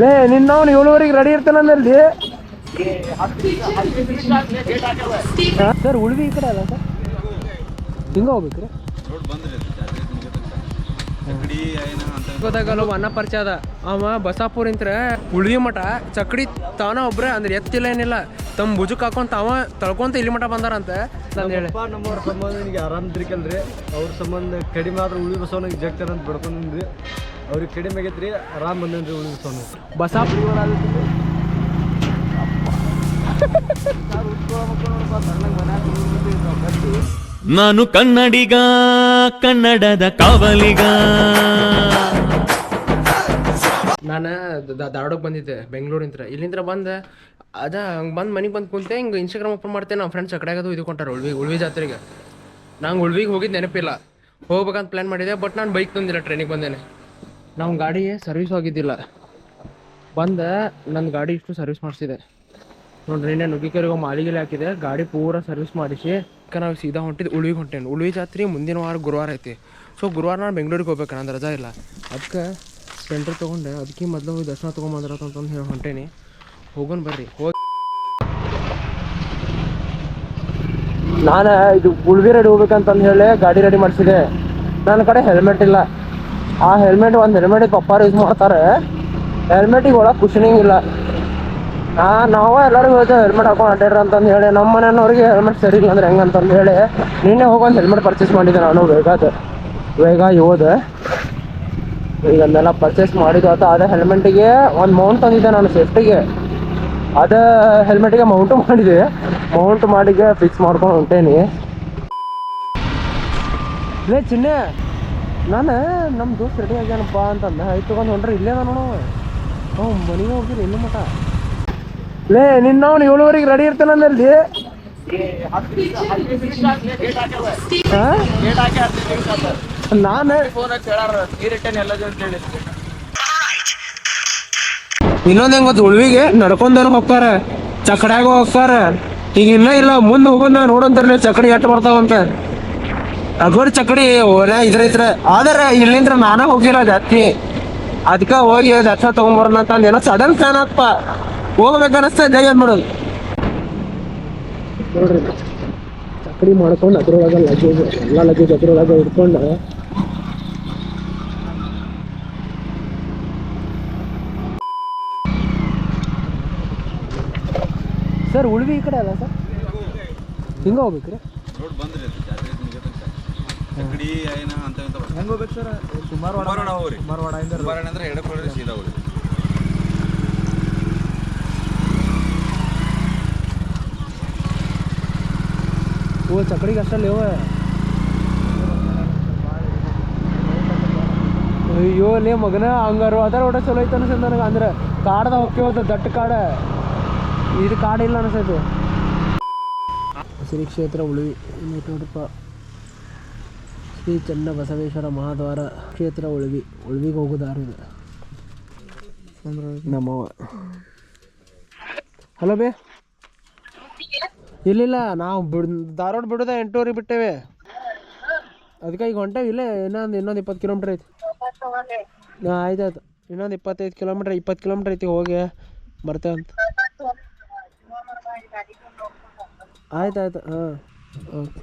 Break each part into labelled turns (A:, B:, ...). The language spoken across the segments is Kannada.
A: ಲೇ ನಿನ್ನವನು 7:30 ರೆಡಿ ಇರ್ತಾನಲ್ಲಿ. ಸರ್ ಉಳಿವಿ ಈ ಕಡೆ ಅಲ್ಲ ಸರ್, ಹಿಂಗೆ ಹೋಗ್ಬೇಕ್ರಿ. ಗೊತ್ತಾಗಲ್ಲ ಅನ್ನ ಪರಿಚಯ ಅದ ಅವ ಬಸಾಪುರ್ ಇಂತ್ರ ಉಳ್ವಿ ಮಠ ಚಕಡಿ ತಾನ ಒಬ್ರೆ ಅಂದ್ರೆ ಎತ್ತಿಲ್ಲ ಏನಿಲ್ಲ ತಮ್ಮ ಭುಜಕ್ ಹಾಕೊಂತ ಅವ ತಳ್ಕೊಂತ ಇಲ್ಲಿ ಮಠ ಬಂದಾರಂತ ಹೇಳಿ.
B: ನಮ್ಮವ್ರ ಸಂಬಂಧ ನಿನಗೆ ಆರಾಮ್ದ್ರಿಕಲ್ರಿ, ಅವ್ರ ಸಂಬಂಧ ಕಡಿಮೆ ಆದ್ರೆ ಉಳಿ ಬಸವನಿಗೆ ಜಗ್ತಾರ ಅಂತ ಬಿಡ್ಕೊಂಡ್ರಿ. ಅವ್ರಿಗೆ ಕಡಿಮೆ ಆಗೈತ್ರಿ, ಆರಾಮ್ ಬಂದೇನ್ರಿ ಉಳಿ ಬಸವನ
A: ಬಸಾಪುರ.
C: ನಾನು ಕನ್ನಡಿಗ, ಕನ್ನಡದ ಕಾವಲಿಗ.
A: ನಾನು ಧಾರವಾಡಕ್ಕೆ ಬಂದಿದ್ದೆ ಬೆಂಗಳೂರಿಂತ್ರ. ಇಲ್ಲಿಂದ ಬಂದೆ ಅದ ಹಂಗೆ ಬಂದು ಮನೆಗೆ ಬಂದು ಕುಂತೆ ಹಿಂಗೆ ಇನ್ಸ್ಟಾಗ್ರಾಮ್ ಓಪನ್ ಮಾಡ್ತೇನೆ. ನಮ್ಮ ಫ್ರೆಂಡ್ಸ್ ಕಡೆಗದು ಇದು ಕೊಂಟಾರ ಉಳ್ವಿ ಜಾತ್ರೆಗೆ. ನಂಗೆ ಉಳ್ವಿಗೆ ಹೋಗಿದ್ದು ನೆನಪಿಲ್ಲ, ಹೋಗ್ಬೇಕಂತ ಪ್ಲ್ಯಾನ್ ಮಾಡಿದೆ. ಬಟ್ ನಾನು ಬೈಕ್ ತಂದಿಲ್ಲ, ಟ್ರೈನಿಗೆ ಬಂದೇನೆ. ನಾವು ಗಾಡಿ ಸರ್ವಿಸ್ ಆಗಿದ್ದಿಲ್ಲ, ಬಂದೆ ನನ್ನ ಗಾಡಿ ಇಷ್ಟು ಸರ್ವಿಸ್ ಮಾಡಿಸಿದೆ ನೋಡ್ರಿ. ನಿನ್ನೆ ನುಗ್ಗಿಕೆರೆಗೆ ಮಾಲಿಗೆಲೆ ಹಾಕಿದೆ, ಗಾಡಿ ಪೂರ ಸರ್ವಿಸ್ ಮಾಡಿಸಿ ನಾವು ಸೀದಾ ಹೊಂಟಿದ್ದು ಉಳ್ವಿಗೆ ಹೊಂಟೇನು. ಉಳ್ವಿ ಜಾತ್ರೆ ಮುಂದಿನ ವಾರ ಗುರುವಾರ ಐತಿ. ಸೊ ಗುರುವಾರ ನಾನು ಬೆಂಗಳೂರಿಗೆ ಹೋಗ್ಬೇಕು, ನಂದು ರಜಾ ಇಲ್ಲ. ಅದಕ್ಕೆ ಸ್ಪೆಂಡರ್ ತೊಗೊಂಡೆ, ಅದಕ್ಕೆ ಮೊದಲು ದರ್ಶನ ತೊಗೊಂಬಂದ್ರಂತಂದು ಹೇಳಿ ಹೊಂಟೇನಿ. ಹೋಗೋಣ ಬರ್ರಿ. ನಾನು ಇದು ಉಳ್ವಿ ರೆಡಿ ಹೋಗ್ಬೇಕಂತಂದು ಹೇಳಿ ಗಾಡಿ ರೆಡಿ ಮಾಡಿಸಿದೆ. ನನ್ನ ಕಡೆ ಹೆಲ್ಮೆಟ್ ಇಲ್ಲ. ಆ ಹೆಲ್ಮೆಟ್ ಒಂದು ಹೆಲ್ಮೆಟ್ ಪಪ್ಪಾರು ಯೂಸ್ ಮಾಡ್ತಾರೆ. ಹೆಲ್ಮೆಟಿಗೆ ಒಳಗೆ ಕುಷನಿಂಗ್ ಇಲ್ಲ. ನಾವು ಎಲ್ಲರಿಗೂ ಹೇಳ್ತೇವೆ ಹೆಲ್ಮೆಟ್ ಹಾಕೊಂಡು ಅಡ್ಡಾಡ್ರಿ ಅಂತಂದು ಹೇಳಿ. ನಮ್ಮ ಮನೆಯವ್ರಿಗೆ ಹೆಲ್ಮೆಟ್ ಸರಿ ಇಲ್ಲ ಅಂದ್ರೆ ಹೆಂಗಂತಂದು ಹೇಳಿ ನಿನ್ನೆ ಹೋಗೊಂದು ಹೆಲ್ಮೆಟ್ ಪರ್ಚೇಸ್ ಮಾಡಿದ್ದೆ ನಾನು. ವೇಗ ಹೋದೆ ಈಗ ಅದನ್ನೆಲ್ಲ ಪರ್ಚೇಸ್ ಮಾಡಿದ್ದು ಆತ. ಅದೇ ಹೆಲ್ಮೆಟಿಗೆ ಒಂದು ಮೌಂಟ್ ತಂದಿದ್ದೆ ನಾನು ಸೇಫ್ಟಿಗೆ. ಅದೇ ಹೆಲ್ಮೆಟಿಗೆ ಮೌಂಟು ಮಾಡಿದೆ. ಮೌಂಟ್ ಮಾಡಿಗೆ ಫಿಕ್ಸ್ ಮಾಡ್ಕೊಂಡು ಹೊಂಟೇನಿ. ಲೇ ಚಿನ್ನೆ, ನಾನು ನಮ್ಮ ದೋಸ್ತ್ ರೆಡಿ ಆಗ್ಯಾನಪ್ಪ ಅಂತಂದೆ. ಆಯ್ತು ತೊಗೊಂಡು ಹೊಂಟ್ರೆ ಇಲ್ಲೇ ನಾನು ಹ್ಞೂ ಮನೆಗೆ ಹೋಗಿಲ್ಲ ಇನ್ನೂ ಮಠ. ಲೇ ನಿನ್ನವನು 7:30 ರೆಡಿ ಇರ್ತಾನಲ್ಲಿ. ನಾನು ಇನ್ನೊಂದು ಹೆಂಗ್ ಗೊತ್ತು, ಉಳ್ವಿಗೆ ನಡ್ಕೊಂಡೇನು ಹೋಗ್ತಾರ, ಚಕಡ್ಯಾಗ ಹೋಗ್ತಾರ. ಈಗ ಇನ್ನೂ ಇಲ್ಲ, ಮುಂದೆ ಹೋಗೋದು ನೋಡಂತಾರ ಚಕಡಿ ಎಟ್ಟು ಬರ್ತಾವಂತ. ಅಗೋಡಿ ಚಕಡಿ ಓಲೆ ಇದ್ರ ಆದ್ರೆ ಇಲ್ಲಿಂದ್ರ ನಾನೇ ಹೋಗಿಲ್ಲ ಜಾಸ್ತಿ. ಅದಕ್ಕೆ ಹೋಗಿ ದರ್ಶನ ತೊಗೊಂಬರೋಣ ಅಂತ ಏನೋ ಸಡನ್ ಪ್ಲಾನ್ ಆತ್ಪ. ಹೋಗ್ಬೇಕನ್ನಿಸ್ತಾ ಜೈ ಅಂದ್ಬಿಡೋದು ನೋಡ್ರಿ. ಚಕಡಿ ಮಾಡ್ಕೊಂಡು ಅದ್ರೊಳಗೆ ಲಗೇಜ್ ಎಲ್ಲ ಲಗೇಜ್ ಅದ್ರೊಳಗೆ ಇಟ್ಕೊಂಡು ಸರ್ ಉಳ್ವಿ ಈ ಕಡೆ ಅಲ್ಲ ಸರ್, ಹಿಂಗೆ ಹೋಗ್ಬೇಕ್ರಿ.
B: ಹೆಂಗೆ ಹೋಗ್ಬೇಕು ಸರ್? ಕುಮಾರವಾಡ ಅಂದ್ರೆ ಎಡಕೊಳ್ಳಿ ಸೀದಾ ಹೋಗಿ.
A: ಓ ಚಕಡಿಗೆ ಅಷ್ಟಲ್ಲಿ ಅಯ್ಯೋ ಲೇ ಮಗನ ಹಂಗಾರು ಅದರ ಒಡ ಚಲೋ ಐತೆ ಅನ್ಸದ್ ನನಗೆ. ಅಂದ್ರೆ ಕಾಡ್ದ ಹೋಗ್ತೇವದ ದಟ್ಟ ಕಾಡ, ಇದು ಕಾಡಿಲ್ಲ ಅನ್ಸೈತೆ. ಶ್ರೀ ಕ್ಷೇತ್ರ ಉಳ್ವಿ ನೋಡ್ರಪ್ಪ. ಶ್ರೀ ಚನ್ನ ಬಸವೇಶ್ವರ ಮಹಾದ್ವಾರ ಕ್ಷೇತ್ರ ಉಳ್ವಿಗೆ ಹೋಗೋದಾರ ಇದು ನಮ್ಮವ. ಹಲೋ ಬೇ, ಇಲ್ಲಿಲ್ಲ ನಾವು ಧಾರವಾಡ ಬಿಡೋದ 8:30 ಬಿಟ್ಟೇವೆ. ಅದಕ್ಕೆ ಈಗ ಹೊಂಟೇವಿ. ಇಲ್ಲೇ ಇನ್ನೊಂದು 20 ಕಿಲೋಮೀಟ್ರ್ ಐತಿ. ಹಾಂ ಆಯ್ತಾಯ್ತು, ಇನ್ನೊಂದು 25 ಕಿಲೋಮೀಟ್ರ್ 20 ಕಿಲೋಮೀಟ್ರ್ ಐತಿ, ಹೋಗಿ ಬರ್ತೇವೆ ಅಂತ. ಆಯ್ತಾಯ್ತು. ಹಾಂ ಓಕೆ.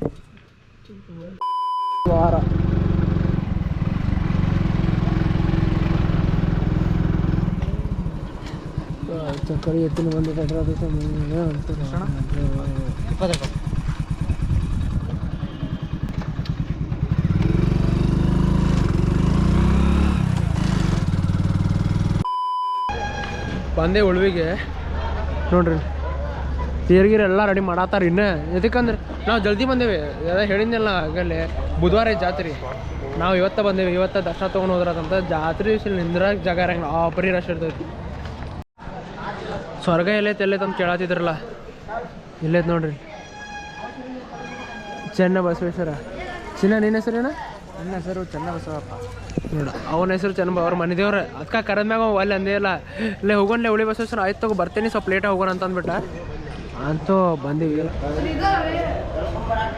A: ವಾರ ಚಕ್ಕಡಿ ಎತ್ತಿನ ಒಂದು ಬಂದೆ ಉಳ್ವಿಗೆ ನೋಡ್ರಿ. ತೇರ್ಗಿರಿ ಎಲ್ಲ ರೆಡಿ ಮಾಡತ್ತಾರ ಇನ್ನು. ಎದಕ್ಕಂದ್ರೆ ನಾವು ಜಲ್ದಿ ಬಂದೇವೆ, ಹೇಳಿದ್ನೆಲ್ಲ ಆಗಲ್ಲೇ ಬುಧವಾರ ಜಾತ್ರೆ. ನಾವು ಇವತ್ತು ಬಂದೇವೆ, ಇವತ್ತು ದರ್ಶನ ತೊಗೊಂಡು ಹೋದ್ರಂತ. ಜಾತ್ರೆ ದಿವಸ ನಿಂದ್ರಾಗ ಜಾಗ ಇರಂಗಿಲ್ಲ, ಬರೀ ರಶ್ ಇರ್ತೈತಿ. ಸ್ವರ್ಗ ಎಲ್ಲೈತೆ ಎಲ್ಲೈತೆ ಅಂತ ಕೇಳತ್ತಿದ್ರಲ್ಲ, ಇಲ್ಲೈತೆ ನೋಡ್ರಿ ಚೆನ್ನ ಬಸವೇಶ್ವರ. ಚಿನ್ನ ನಿನ್ನ ಹೆಸರೇನ?
B: ನನ್ನ ಹೆಸರು ಚೆನ್ನ ಬಸವಪ್ಪ.
A: ನೋಡ ಅವನ ಹೆಸರು ಚೆನ್ನ, ಅವ್ರ ಮನೆ ದೇವ್ರ. ಅದಕ್ಕೆ ಕರೆದ್ಮ್ಯಾಗ ಅಲ್ಲಿ ಅಂದೇ ಇಲ್ಲ, ಇಲ್ಲೇ ಹೋಗೋಣ ಉಳಿ ಬಸವೇಶ್ವರ. ಆಯ್ತು ತಗೋ ಬರ್ತೀನಿ, ಸ್ವಲ್ಪ ಲೇಟಾಗಿ ಹೋಗೋಣ ಅಂತ ಅಂದ್ಬಿಟ್ಟ. ಅಂತೂ ಬಂದೀವಿ.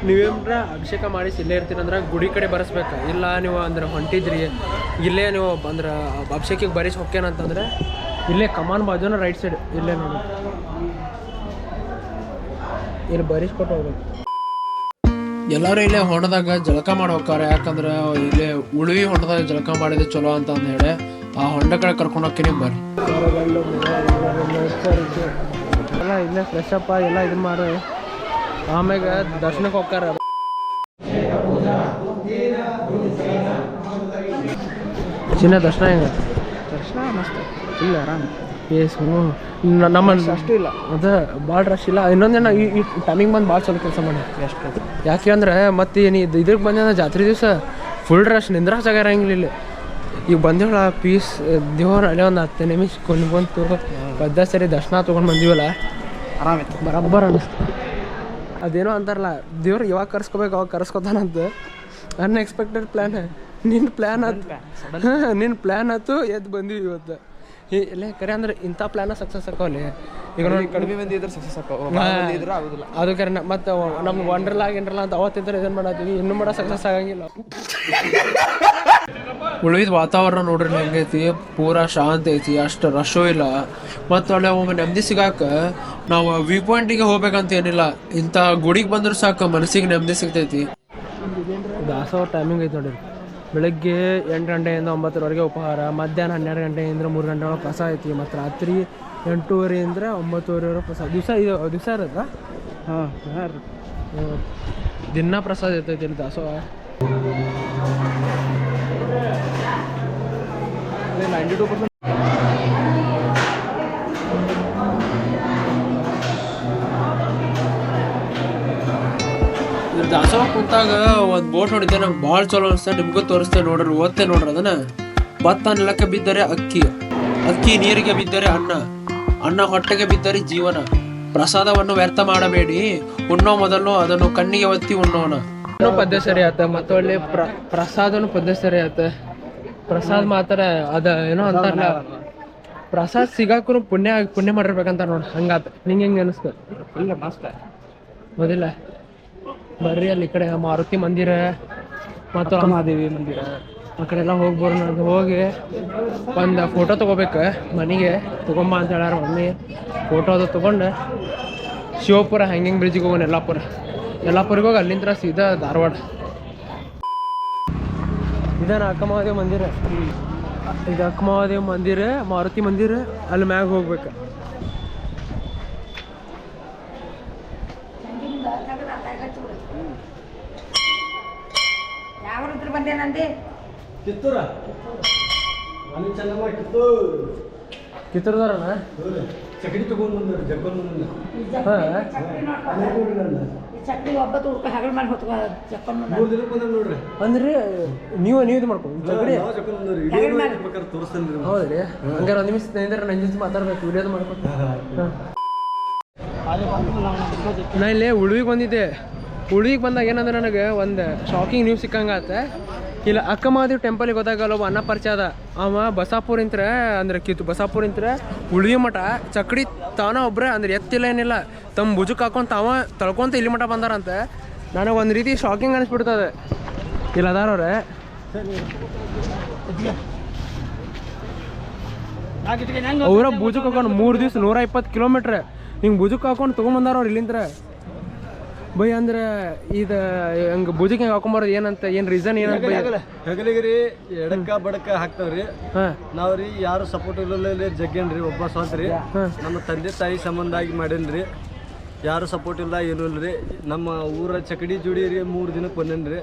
A: ನೀವೇನ್ರ ಅಭಿಷೇಕ ಮಾಡಿಸಿ ಇಲ್ಲೇ ಇರ್ತೀರಂದ್ರೆ ಗುಡಿ ಕಡೆ ಬರೆಸ್ಬೇಕು. ಇಲ್ಲ ನೀವು ಅಂದ್ರೆ ಹೊಂಟಿದ್ರಿ ಇಲ್ಲೇ ನೀವು ಅಂದ್ರೆ ಅಭಿಷೇಕಿಗೆ ಬರೀಸಿ ಹೊಕ್ಕೇನಂತಂದ್ರೆ ಇಲ್ಲೇ ಕಮಾನ್ ಬಾಜುನ ರೈಟ್ ಸೈಡ್ ಇಲ್ಲೇ ನೋಡಿ, ಇಲ್ಲಿ ಬರೀಸ್ಕೊಟ್ಟು ಹೋಗ್ಬೇಕು. ಎಲ್ಲರೂ ಇಲ್ಲೇ ಹೊಂಡದಾಗ ಜಳಕ ಮಾಡಿ ಹೋಗ್ತಾರೆ. ಯಾಕಂದ್ರೆ ಇಲ್ಲೇ ಉಳುವಿ ಹೊಂಡದಾಗ ಜಳಕ ಮಾಡಿದ್ರೆ ಚಲೋ ಅಂತ ಹೇಳಿ ಆ ಹೊಂಡ ಕಡೆ ಕರ್ಕೊಂಡು ಹೋಗ್ತೀನಿ ಬರ್ರಿ. ಎಲ್ಲ ಇಲ್ಲೇ ಫ್ರೆಶ್ ಅಪ್ ಎಲ್ಲ ಇದನ್ನ ಮಾಡಿ ಆಮ್ಯಾಗ ದರ್ಶನಕ್ಕೆ ಹೋಗ್ತಾರೆ. ಚಿನ್ನ ದರ್ಶನ ಹೆಂಗ?
B: ದರ್ಶನ ಮಸ್ತ್ ಇಲ್ಲ ಆರಾಮ್.
A: ಏಸ್ ನಮ್ಮ ಅಷ್ಟು ಇಲ್ಲ, ಅದ ಭಾಳ ರಶ್ ಇಲ್ಲ. ಇನ್ನೊಂದೇನ ಈ ಟೈಮಿಂಗ್ ಬಂದು ಭಾಳ ಚಲೋ ಕೆಲಸ ಮಾಡಿ. ಎಷ್ಟು ಯಾಕೆ ಅಂದ್ರೆ ಮತ್ತೆ ಏನು ಇದ್ರಿಗೆ ಬಂದ ಜಾತ್ರೆ ದಿವಸ ಫುಲ್ ರಶ್ ನಿಂದ್ರ ಜಾಗ ಇರಂಗಿಲ್ಲ ಇಲ್ಲಿ. ಈಗ ಬಂದೇವಲ್ಲ ಪೀಸ್ ದೇವ್ರ ಅಲ್ಲೇ ಒಂದು 10 ನಿಮಿಷ ಬಂತು ಪದ್ದ ಸರಿ ದರ್ಶನ ತೊಗೊಂಡು ಬಂದೀವಲ್ಲ,
B: ಆರಾಮಿತ್ತು,
A: ಬರಬ್ಬರ್ ಅನ್ನಿಸ್ತು. ಅದೇನೋ ಅಂತಾರಲ್ಲ, ದೇವ್ರು ಯಾವಾಗ ಕರ್ಸ್ಕೋಬೇಕು ಅವಾಗ ಕರ್ಸ್ಕೊತಾನಂತ. Unexpected plan. ನಿನ್ನ ಪ್ಲ್ಯಾನ್ ಆಯ್ತು ಎದ್ದು ಬಂದೀವಿ ಇವತ್ತು. ಇಲ್ಲೇ ಕರೆ ಅಂದ್ರೆ ಇಂಥ ಪ್ಲ್ಯಾನ ಸಕ್ಸಸ್ ಆಕವಲ್ಲಿ. ಈಗ ನೋಡಿ
B: ಕಡಿಮೆ ಮಂದಿ ಇದ್ರೆ ಸಕ್ಸಸ್ ಆಗೋದಿಲ್ಲ.
A: ಅದು ಕರೆ. ಮತ್ತು ನಮ್ಗೆ ವಂಡ್ರಲ್ಲ ಅಂತ ಅವತ್ತಿದ್ರೆ ಇದನ್ನು ಮಾಡತ್ತೀವಿ, ಇನ್ನೂ ಮಾಡೋ ಸಕ್ಸಸ್ ಆಗಂಗಿಲ್ಲ. ಉಳಿದ ವಾತಾವರಣ ನೋಡ್ರಿ ಹೆಂಗೈತಿ, ಪೂರಾ ಶಾಂತಿ ಐತಿ, ಅಷ್ಟು ರಶು ಇಲ್ಲ. ಮತ್ತು ಒಳ್ಳೆ ಒಮ್ಮೆ ನೆಮ್ಮದಿ ಸಿಗಾಕ ನಾವು ವ್ಯೂ ಪಾಯಿಂಟಿಗೆ ಹೋಗ್ಬೇಕಂತ ಏನಿಲ್ಲ, ಇಂಥ ಗುಡಿಗೆ ಬಂದ್ರೆ ಸಾಕು ಮನಸ್ಸಿಗೆ ನೆಮ್ಮದಿ ಸಿಗ್ತೈತಿ. ದಾಸೋಹ ಟೈಮಿಂಗ್ ಐತಿ ನೋಡ್ರಿ, ಬೆಳಗ್ಗೆ 8 ಗಂಟೆಯಿಂದ 9ವರೆಗೆ ಉಪಹಾರ, ಮಧ್ಯಾಹ್ನ 12 ಗಂಟೆಯಿಂದ 3 ಗಂಟೆ ಒಳಗೆ ಪ್ರಸಾದ ಐತಿ, ಮತ್ತು ರಾತ್ರಿ 8:30 9:00 ಪ್ರಸಾದ. ದಿವಸ ಇರತ್ತಾ?
B: ಹಾಂ,
A: ದಿನ ಪ್ರಸಾದ ಇರ್ತೈತಿ ಇಲ್ಲಿ ದಾಸೋಹ. 92% ದಾಸೋಹ ಕುಂತಾಗ ಒಂದು ಬೋಟ್ ನೋಡಿದ್ದೆ, ನಂಗೆ ಭಾಳ ಚಲೋ ಅನಿಸ್ತಾ. ನಿಮ್ಗೂ ತೋರಿಸ್ತೇನೆ ನೋಡ್ರಿ, ಓದ್ತೇನೆ ನೋಡ್ರಿ ಅದನ್ನ. ಭತ್ತ ನೆಲಕ್ಕೆ ಬಿದ್ದರೆ ಅಕ್ಕಿ ನೀರಿಗೆ ಬಿದ್ದರೆ ಅನ್ನ ಹೊಟ್ಟೆಗೆ ಬಿದ್ದರೆ ಜೀವನ. ಪ್ರಸಾದವನ್ನು ವ್ಯರ್ಥ ಮಾಡಬೇಡಿ, ಉಣ್ಣೋ ಮೊದಲು ಅದನ್ನು ಕಣ್ಣಿಗೆ ಒತ್ತಿ ಉಣ್ಣೋಣ. ಪದ್ಯ ಸರಿ ಆತ, ಮತ್ತು ಒಳ್ಳೆ ಪ್ರಸಾದನು ಪದ್ಯ ಸರಿ ಆತ. ಪ್ರಸಾದ ಮಾತ್ರ ಅದ ಏನೋ ಅಂತಾರಲ್ಲ, ಪ್ರಸಾದ ಸಿಗಾಕು ಪುಣ್ಯ ಮಾಡಿರ್ಬೇಕಂತ ನೋಡಿ, ಹಂಗಾತ. ನಿಂಗೆ ಹೆಂಗೆ ಅನಿಸ್ತು?
B: ಇಲ್ಲ ಮಸ್ತ್
A: ಹೌದಿಲ್ಲ? ಬರ್ರಿ ಅಲ್ಲಿ ಈ ಕಡೆ ಮಾರುತಿ ಮಂದಿರ ಮತ್ತು
B: ಮಹಾದೇವಿ ಮಂದಿರ
A: ಆ ಕಡೆ ಎಲ್ಲ ಹೋಗಿ ಒಂದು ಫೋಟೋ ತೊಗೋಬೇಕು. ಮನೆಗೆ ತೊಗೊಂಬ ಅಂತ ಹೇಳ್ಯಾರ ಮಮ್ಮಿ. ಫೋಟೋ ಅದು ತೊಗೊಂಡು ಶಿವಪುರ ಹ್ಯಾಂಗಿಂಗ್ ಬ್ರಿಡ್ಜಿಗೆ ಹೋಗೋಣ. ಯಲ್ಲಾಪುರಿಗೆ ಹೋಗಿ ಅಲ್ಲಿಂದ ಸೀದಾ ಧಾರವಾಡ. ಇದೇನ ಅಕ್ಕಮಹಾದೇವಿ ಮಂದಿರ. ಇದು ಅಕ್ಕಮಹಾದೇವಿ ಮಂದಿರ, ಮಾರುತಿ ಮಂದಿರ, ಅಲ್ಲಿ ಮ್ಯಾಗ ಹೋಗ್ಬೇಕು. ಕಿತ್ತೂರ್ದಾರಣ
B: ಚಕಡಿ ತಗೊಂಡು ನೋಡ್ರಿ.
A: ಅಂದ್ರೆ ನೀವು ಇದು ಮಾಡ್ಕೊಂಡು ಚಕಡಿ
B: ತೋರಿಸ್ತೇನೆ.
A: ಹೌದ್ರಿ? ಹಂಗಾರೆ ಒಂದು ನಿಮಿಷ ನನ್ನ ಜೊತೆ ಮಾತಾಡ್ಬೇಕು, ವಿಡಿಯೋದು ಮಾಡ್ಕೊಂಡು. ನಾ ಇಲ್ಲೇ ಉಳ್ವಿಗೆ ಬಂದಿದ್ದೆ. ಉಳ್ವಿಗೆ ಬಂದಾಗ ಏನಂದ್ರೆ ನನಗೆ ಒಂದು ಶಾಕಿಂಗ್ ನ್ಯೂಸ್ ಸಿಕ್ಕಂಗಾತ. ಇಲ್ಲ ಅಕ್ಕಮಹಾದೇವಿ ಟೆಂಪಲಿಗೆ ಹೋದಾಗಲ್ಲ ಒಬ್ಬ ಅನ್ನ ಪರಿಚಯ ಅದ. ಅವ ಬಸಾಪುರಿಂತ್ರ ಅಂದ್ರೆ ಬಸಾಪುರಿಂತ್ರ ಉಳ್ವಿ ಮಠ ಚಕಡಿ ತಾನ ಒಬ್ರೆ ಅಂದ್ರೆ ಎತ್ತಿಲ್ಲ ಏನಿಲ್ಲ, ತಮ್ಮ ಭುಜಕ್ಕೆ ಹಾಕೊಂಡು ತಾವ ತಳ್ಕೊಂತ ಇಲ್ಲಿ ಮಠ ಬಂದಾರಂತೆ. ನನಗೆ ಒಂದು ರೀತಿ ಶಾಕಿಂಗ್ ಅನಿಸ್ಬಿಡ್ತದೆ. ಇಲ್ಲ ಅದಾರವ್ರೆ ಅವರ ಭುಜಕ್ಕೆ ಹಾಕೊಂಡು 3 ದಿವ್ಸ 120 ಕಿಲೋಮೀಟ್ರ್ ಹಿಂಗೆ ಭುಜಕ್ಕೆ ಹಾಕೊಂಡು ತೊಗೊಂಬಂದಾರ ಅವ್ರು ಇಲ್ಲಿಂದ್ರ. ಬೈ ಅಂದ್ರೆ ಇದು ಹಂಗೆ ಭುಜಕ್ಕೆ ಹೆಂಗೆ ಹಾಕೊಂಬಾರೋದು ಏನಂತ, ಏನು ರೀಸನ್ ಏನಂತ?
B: ಹೆಗಲಿಗೆ ರೀ ಎಡಕ್ಕ ಬಡಕ ಹಾಕ್ತಾವ್ರಿ. ನಾವ್ರಿ ಯಾರು ಸಪೋರ್ಟ್ ಇಲ್ಲ ಜಗ್ಗೇನ್ರಿ, ಒಬ್ಬ ಸ್ವಂತ್ರಿ. ನಮ್ಮ ತಂದೆ ತಾಯಿ ಸಂಬಂಧ ಆಗಿ ಮಾಡೇನ್ರಿ, ಯಾರು ಸಪೋರ್ಟ್ ಇಲ್ಲ ಏನೂ ಇಲ್ರಿ. ನಮ್ಮ ಊರ ಚಕಡಿ ಜೋಡಿ ರೀ 3 ದಿನಕ್ಕೆ ಬಂದೇನ್ರಿ.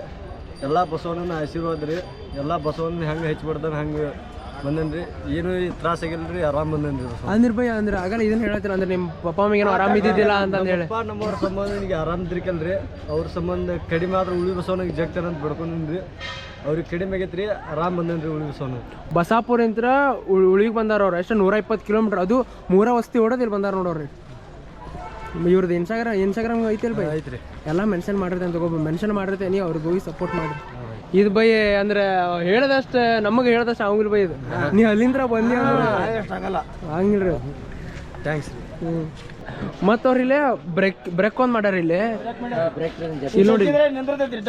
B: ಎಲ್ಲ ಬಸವಣ್ಣನ ಆಶೀರ್ವಾದ ರೀ, ಎಲ್ಲ ಬಸವಣ್ಣ ಹೆಂಗೆ ಹೆಚ್ಚಿಬಿಡ್ದಾನೆ ಹಂಗೆ ಬಂದೇನ್ರಿ. ಏನು ತ್ರಾಸ ಆಗಿಲ್ರಿ, ಆರಾಮ್ ಬಂದೇನ್ರಿ.
A: ಅಂದ್ರೆ ಬೈ ಅಂದ್ರೆ ಆಗಲ್ಲ ಇದನ್ನ ಹೇಳ್ತೀರ ಅಂದ್ರೆ ನಿಮ್ಮ ಪಪ್ಪ ಅಮ್ಮಿಗೇನು ಆರಾಮ ಇದ್ದಿದ್ದಿಲ್ಲ ಅಂತ ಹೇಳಿ
B: ನಮ್ಮವ್ರ ಸಂಬಂಧ ನಿನಗೆ ಆರಾಮ್ ಇದ್ರಿಕಲ್ರಿ. ಅವ್ರ ಸಂಬಂಧ ಕಡಿಮೆ ಆದ್ರೆ ಉಳಿ ಬಸವನಿಗೆ ಜಗ್ತಾರ ಅಂತ ಬಿಡ್ಕೊಂಡ್ರಿ. ಅವ್ರಿಗೆ ಕಡಿಮೆ ಆಗೈತ್ರಿ, ಆರಾಮ್ ಬಂದೇನ್ರಿ ಉಳಿ ಬಸವನ.
A: ಬಸಾಪುರಿಂತ್ರ ಉಳಿಗೆ ಬಂದಾರ ಅವ್ರು. ಎಷ್ಟು 120 ಕಿಲೋಮೀಟ್ರ್, ಅದು 3 ವಸ್ತಿ ಹೊಡೋದು ಇಲ್ಲಿ ಬಂದಾರ ನೋಡೋರಿ. ಇವ್ರದ್ದು ಇನ್ಸ್ಟಾಗ್ರಾಮ್ ಐತಿಲ್ ಬೈ?
B: ಐತ್ರಿ. ಎಲ್ಲ
A: ಮೆನ್ಷನ್ ಮಾಡಿರ್ತೇನೆ, ತಗೋಬ ಮೆನ್ಷನ್ ಮಾಡಿರ್ತೇನೆ, ಅವ್ರಿಗೆ ಹೋಗಿ ಸಪೋರ್ಟ್ ಮಾಡಿರಿ. ಇದು ಬೈ ಅಂದ್ರೆ ಹೇಳ್ದಷ್ಟು ನಮಗೆ ಹೇಳ್ದಷ್ಟು ಆಗಂಗಿಲ್ಲ ಬೈ. ಇದು ನೀವು ಅಲ್ಲಿಂದ ಬಂದಿ
B: ಆಗಲ್ಲ,
A: ಹಂಗಿಲ್ರಿ.
B: ಥ್ಯಾಂಕ್ಸ್ ರೀ.
A: ಮತ್ತು ಅವ್ರು ಇಲ್ಲೇ ಬ್ರೇಕ್ ಒಂದು ಮಾಡ್ಯಾರ ಇಲ್ಲಿ. ಇಲ್ಲಿ ನೋಡಿ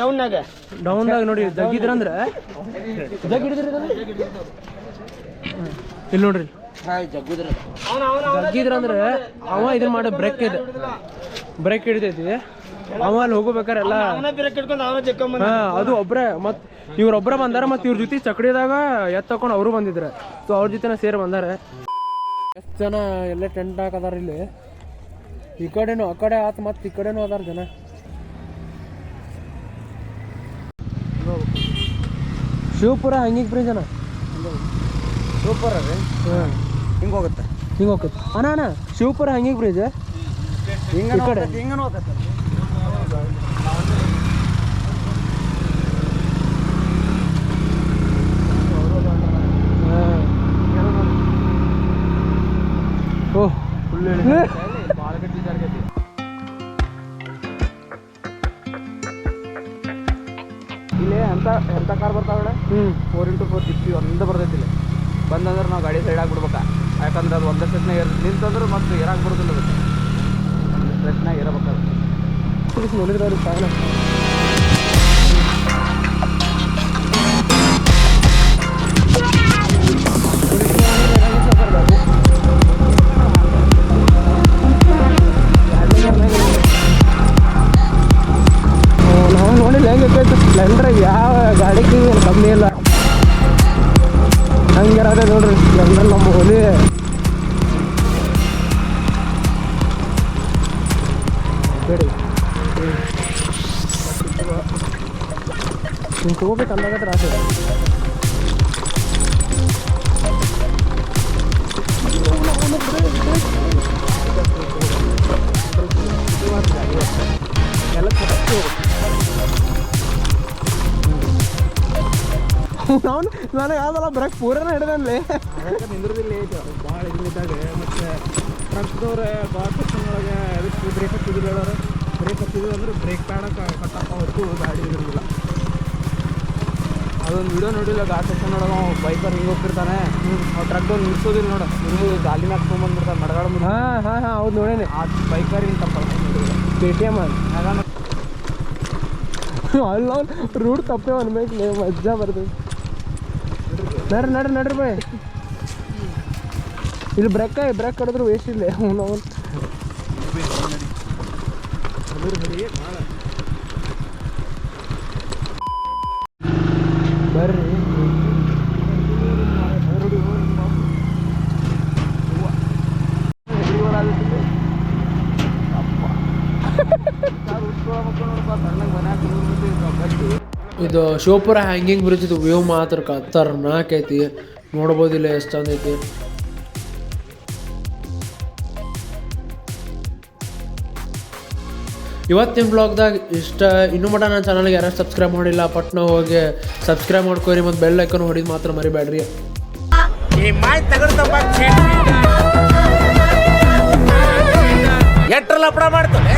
A: ಡೌನ್ದಾಗ ನೋಡಿ ಜಗ್ಗಿದ್ರಂದ್ರೆ ಇಲ್ಲಿ ನೋಡ್ರಿ ಜಗ್ಗಿದ್ರಂದ್ರೆ ಅವ ಇದನ್ನ ಮಾಡಿ ಬ್ರೇಕ್ ಹಿಡಿತೈತಿ ಅವ ಅಲ್ಲಿ ಹೋಗ್ಬೇಕಾರೆ ಎಲ್ಲ ಅದು ಒಬ್ರೆ ಮತ್ ಇವ್ರೊಬ್ರ ಬಂದಾರ ಮತ್ ಇವ್ರ ಜೊತೆ ಚಕಡಿದಾಗ ತಕೊಂಡ್ ಅವರು ಬಂದಿದ್ರ ಸೊ ಅವ್ರ ಜೊತೆನ ಸೇರಿ ಬಂದಾರ. ಎಷ್ಟು ಜನ ಎಲ್ಲ ಟೆಂಟ್ ಹಾಕದಾರ ಇಲ್ಲಿ, ಈ ಕಡೆನು ಆ ಕಡೆ ಆತ ಮತ್ ಈ ಕಡೆನೂ ಅದಾರ ಜನ. ಶಿವಪುರ ಹಂಗಿಗೆ ಬ್ರಿಡ್ಜ್ ಅಣ್ಣ,
B: ಸೂಪರ್ ರೀ. ಹಿಂಗೆ ಹೋಗುತ್ತೆ
A: ಅಣ್ಣ ಶಿವಪುರ ಹಂಗಿಗೆ ಬ್ರಿಡ್ಜ್
B: ಹಿಂಗೆ
A: ಈ ಕಡೆ
B: ಹಿಂಗನೂ ಹೋಗುತ್ತೆ.
A: ಓಹ್
B: ಇಲ್ಲಿ ಎಂತ ಕಾರ್ ಬರ್ತಾವೆ 4x4 ಜಿಪ್ಪಿ ಒಂದು ಬರ್ತೈತಿ ಇಲ್ಲಿ ಬಂದಂದ್ರೆ ನಾವು ಗಾಡಿ ಸೈಡ್ ಆಗಿಬಿಡ್ಬೇಕಾ, ಯಾಕಂದ್ರೆ ಅದು ಒಂದೇ ಸ್ಟೆಪ್ನಾಗ ನಿಂತಂದ್ರೆ ಮತ್ತೆ ಏರಾಕ್ ಬರೋದಿಲ್ಲ, ಅದಕ್ಕೆ ಒಂದು ಸ್ಟೆಪ್ನಾಗ ಇರಬೇಕಾದ್ರೆ
A: ನೋಡಿದ್ರೆ ಅವ್ರಿಗೆ ಕಾರಣ ನಾವು ನೋಡಿಲ್ಲ ಹೆಂಗೆ ಸ್ಪ್ಲೆಂಡ್ರಾಗ ಯಾವ ಗಾಡಿಗೆ ಕಮ್ಮಿ ಇಲ್ಲ, ಹಂಗಿರೋದೇ ನೋಡ್ರಿ ಸ್ಪ್ಲೆಂಡರ್ ನಮ್ಮ ಹೋಲಿ. ಬೇಡಿ ಹಿಂಗೆ ತಗೋಬೇಕು ಅಂದಾಗ ತ್ರಾಸ ಇದೆ. ನಾವು ನನಗೆ ಯಾವ್ದಲ್ಲ ಬ್ರೇಕ್ ಪೂರನ ಹಿಡಿದಲ್ಲಿ
B: ನಿಂದ್ರದಿಲ್ಲ ಭಾಳ ಇದ್ದಾಗ ಮತ್ತು ಟ್ರಕ್ದವ್ರೆ ಭಾಳ ಸೆಕ್ಷನ್ೊಳಗೆ ಅದಕ್ಕೆ ಬ್ರೇಕ್ ಹತ್ತಿದ್ರು ಹೇಳೋರು, ಬ್ರೇಕ್ ಹತ್ತಿದ್ರು ಅಂದ್ರೆ ಬ್ರೇಕ್ ಪ್ಯಾಡಕ್ಕೆ ಕಟ್ಟಪ್ಪ ಹೊರತು ಗಾಡಿ ಇರೋದಿಲ್ಲ. ಅದೊಂದು ವಿಡಿಯೋ ನೋಡಿಲ್ಲ, ಗಾಡಿ ಸೆಕ್ಷನ್ ಒಳಗೆ ಬೈಕರ್ ಹಿಂಗೆ ಹೋಗ್ತಿರ್ತಾನೆ, ಅವ್ರು ಟ್ರಕ್ದವ್ರು ನಿಲ್ಸೋದಿಲ್ಲ ನೋಡು, ನಿಮ್ಗೆ ಗಾಲಿ ಮ್ಯಾಗ ತೊಗೊಂಬಂದ್ಬಿಡ್ತಾರೆ ಮಡಗಾಡ ಮುಂದೆ.
A: ಹಾಂ ಹೌದು ನೋಡೇನೆ
B: ಆ ಬೈಕರ್ ಹಿಂಗೆ ತಪ್ಪ
A: KTM
B: ಆಗ
A: ಅಲ್ಲ ರೂಟ್ ತಪ್ಪೇ ಅನ್ಬೇಕು, ಮಜಾ ಬರ್ತದೆ. ನಡ್ರಿ ಬೈ, ಇಲ್ಲಿ ಬ್ರೇಕ್ ಕಡಿದ್ರು ವೇಸ್ಟ್ ಇಲ್ಲ ನಾವು ಬರ್ರಿ. ಇದು ಶಿವಪುರ ಹ್ಯಾಂಗಿಂಗ್ ಬ್ರಿಡ್ಜ್, ಇದು ವ್ಯೂ ಮಾತ್ರ ಖತರ್ನಾಕ್ ಐತಿ, ನೋಡ್ಬೋದಿಲ್ಲ ಎಷ್ಟು ಚಂದ ಐತಿ. ಇವತ್ತಿನ ಬ್ಲಾಗ್ದಾಗ ಇಷ್ಟ. ಇನ್ನೂ ಮಟ ನನ್ನ ಚಾನಲ್ಗೆ ಯಾರು ಸಬ್ಸ್ಕ್ರೈಬ್ ಮಾಡಿಲ್ಲ ಪಟ್ನ ಹೋಗಿ ಸಬ್ಸ್ಕ್ರೈಬ್ ಮಾಡ್ಕೋರಿ ಮತ್ತು ಬೆಲ್ ಐಕನ್ ಹೊಡಿದು ಮಾತ್ರ ಮರಿಬೇಡ್ರಿ.
D: ಎಟ್ರ ಲಪಡ ಮಾಡ್ತಾನೆ